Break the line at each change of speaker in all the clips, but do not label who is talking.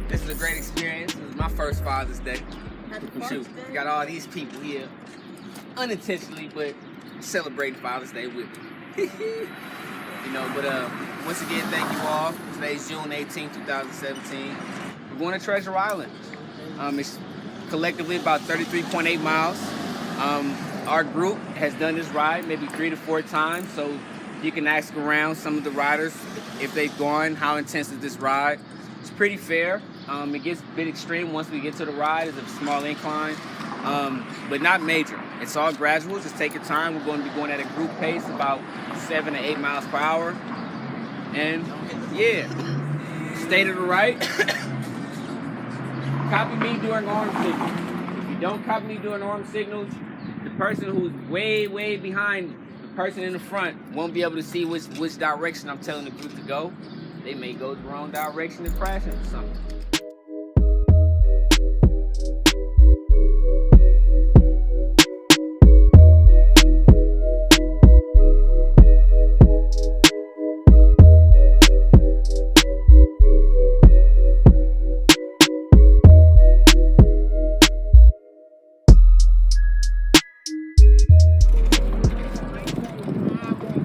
This is a great experience. This is my first Father's Day. Shoot, we got all these people here, unintentionally, but celebrating Father's Day with me. But once again, thank you all. Today's June 18, 2017. We're going to Treasure Island. It's collectively about 33.8 miles. Our group has done this ride maybe 3 to 4 times, so you can ask around some of the riders if they've gone, how intense is this ride. It's pretty fair. It gets a bit extreme once we get to the ride. It's a small incline, but not major. It's all gradual. Just take your time. We're going to be going at a group pace, about 7 to 8 miles per hour. And yeah, stay to the right. Copy me during orange signals. If you don't copy me during orange signals, the person who's way behind the person in the front won't be able to see which direction I'm telling the group to go. They may go the wrong direction and crash into something.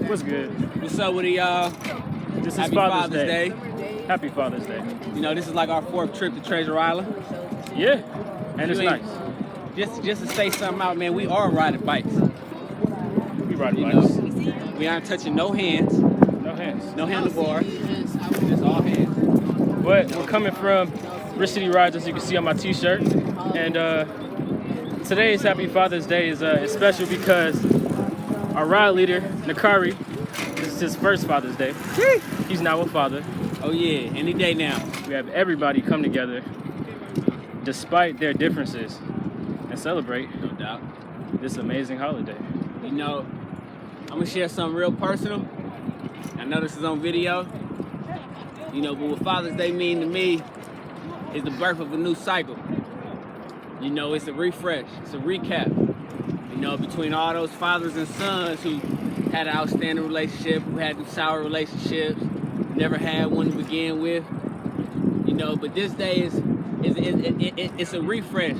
What's good?
What's up with y'all?
This is
Happy
Father's Day. Happy Father's Day.
This is like our 4th trip to Treasure Island.
Yeah, and it's nice.
Just to say something out, man, we are riding bikes.
We ride bikes.
We aren't touching no hands.
No hands.
No handlebar. Just all hands.
But we're coming from Rich City Rides, as you can see on my t-shirt. And today's Happy Father's Day is special because our ride leader, Nakari, this is his first Father's Day. He's now a father.
Oh yeah, any day now.
We have everybody come together, despite their differences, and celebrate,
No doubt.
this amazing holiday.
I'm gonna share something real personal. I know this is on video. But what Father's Day mean to me is the birth of a new cycle. It's a refresh, it's a recap. Between all those fathers and sons who had an outstanding relationship, who had some sour relationships, never had one to begin with. But this day it's a refresh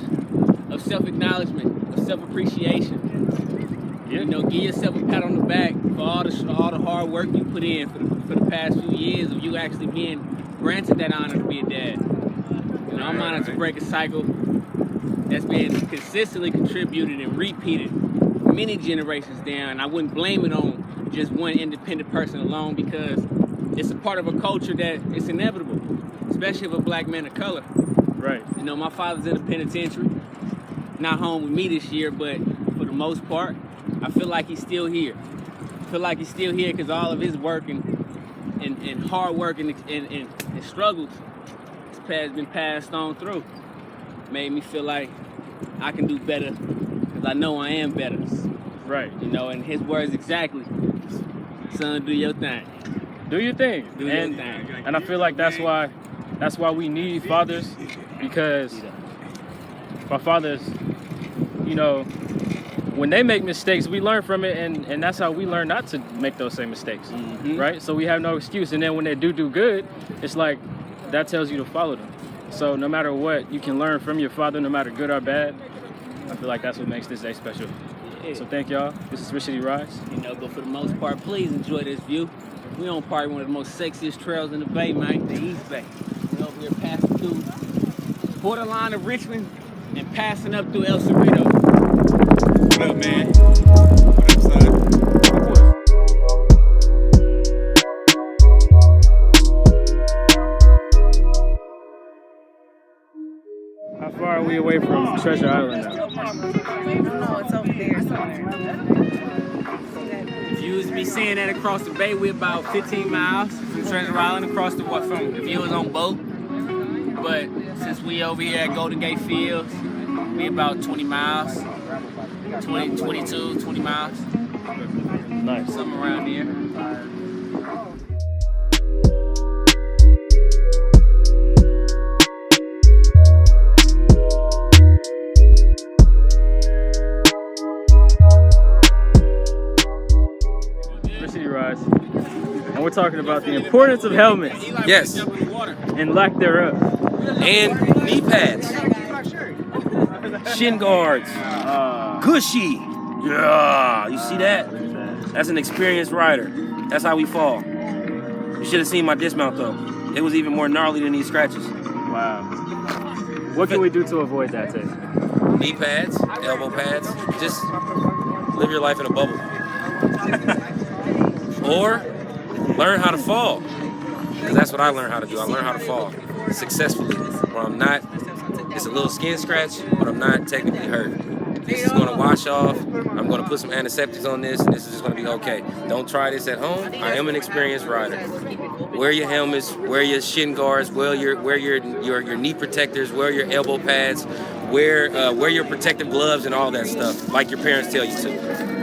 of self-acknowledgement, of self-appreciation.
Yeah.
Give yourself a pat on the back for all the hard work you put in for the past few years of you actually being granted that honor to be a dad. I'm honored to break a cycle that's been consistently contributed and repeated many generations down. I wouldn't blame it on just one independent person alone because it's a part of a culture that it's inevitable, especially of a black man of color.
Right.
My father's in the penitentiary, not home with me this year, but for the most part, I feel like he's still here. I feel like he's still here because all of his work and hard work and struggles has been passed on through. Made me feel like I can do better because I know I am better.
Right.
And his words exactly, son, do your thing.
Do your thing.
Do your thing.
And I feel like that's why we need fathers, because our fathers, when they make mistakes, we learn from it, and that's how we learn not to make those same mistakes, right? So we have no excuse. And then when they do good, it's like that tells you to follow them. So no matter what, you can learn from your father, no matter good or bad. I feel like that's what makes this day special.
Yeah.
So thank y'all. This is Rich City Rides.
But for the most part, please enjoy this view. We on probably one of the most sexiest trails in the Bay, man, the East Bay. We're over here passing through borderline of Richmond and passing up through El Cerrito.
What up, man? What up, son?
How far are we away from Treasure Island now?
No, it's over there somewhere.
If you was to be seeing that across the bay, we're about 15 miles from Treasure Island across the from if you was on boat. But since we over here at Golden Gate Fields, we about 20 miles, 20 miles.
Nice.
Something around here.
Rich City Rides. And we're talking about the importance of helmets.
Yes.
and lack thereof.
And knee pads, shin guards, cushy. Yeah, you see that? That's an experienced rider. That's how we fall. You should have seen my dismount though. It was even more gnarly than these scratches.
Wow. What can we do to avoid that, Tay?
Knee pads, elbow pads. Just live your life in a bubble. Or learn how to fall. Because that's what I learned how to do. I learned how to fall successfully. Where I'm not, it's a little skin scratch, but I'm not technically hurt. This is going to wash off. I'm going to put some antiseptics on this, and this is just going to be okay. Don't try this at home. I am an experienced rider. Wear your helmets, wear your shin guards, wear your knee protectors, wear your elbow pads, wear your protective gloves and all that stuff, like your parents tell you to.